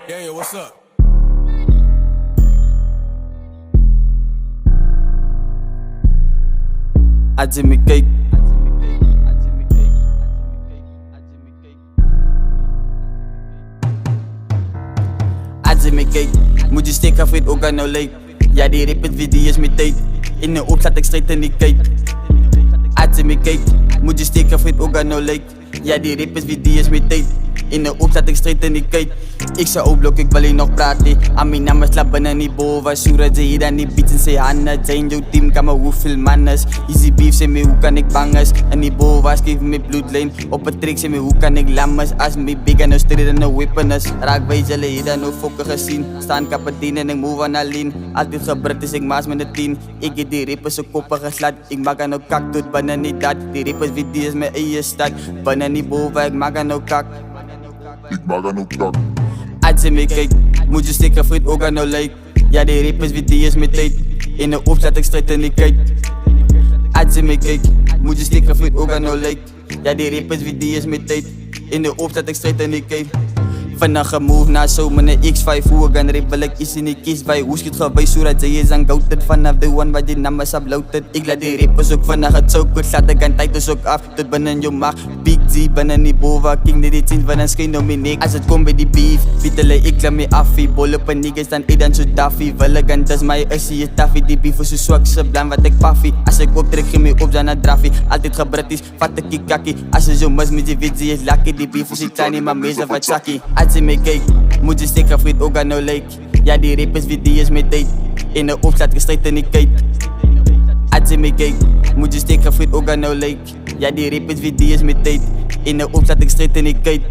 Yeah, what's up? Ajimi cake. Ajimi cake. Moet je stick af het ook aan nou leek. Ja, die rip het video's met tijd. In de opzet ik strijd in die cake. Ajimi cake. Moet je stick af het ook aan nou leek. Ja, die rip het video's met tijd. In de opzet ik strijd in die cake. Ik zou opblok, ik wil hier nog praten. Ami namen slapen en die boven. Shura je dan die beats en say handen. Zijn jouw team kan maar hoeveel man is. Easy beef, zeg me hoe kan ik bang is. En die boven geef me bloedlijn. Op het trick, zeg me hoe kan ik lam is. Als me big en nou strid en nou weapon is. Raak bij jullie hier dan nou fokken gezien. Staan kapitein en ik move aan alleen. Altijd gebruikt is ik maas met de 10. Ik heb die rippers op koppen geslaat. Ik maak aan nou kak, doet binnen niet dat. Die rippers video's mijn eigen stad. Binnen niet boven, ik maak aan nou kak. Ik maak aan ook kak. Ajimi cake, moet je stikken voor het ook aan nou lijk. Ja, die rippers video's met tijd. In de opzet ik strijd in die kite. Ajimi cake, moet je stikken voor het ook aan nou lijk. Ja, die rippers video's met tijd. In de opzet ik strijd in die kite. Vannacht gemove naar zo met een X5. Hoe ik aan rip wil ik iets in die kies bij. Hoe schiet geweest zodat ze is aan goated. Vanaf de one wat je naam is uploaded. Ik laat die rippers ook vannacht het zo kort. Laat ik aan tijd dus ook af. Tot binnen je maag. Big Z binnen die boven. King die dit zien van een schijn om mijn nek. Als het komt bij die beef. Vitele ik laat me affie. Bol op een niggas dan ik dan zo daffie. Wil ik aan dat is mij ussie is taffie. Die beef is zo zwak ze blam wat ik paffie. Als ik optrek geef me op zijn naar draffie. Altijd gebruikt is vat ik kakkie. Als je zo mis met je wit is lucky. Die beef is ik tiny maar meestal wat chakkie. Ajimi cake, moet je stikken voor het ook aan nou lijk. Ja, die rippers video's met tijd. In de opzet gestrijd in die kite. Ajimi cake, moet je stikken voor het ook aan nou lijk. Ja, die rippers video's met tijd. In de opzet gestrijd in die kite.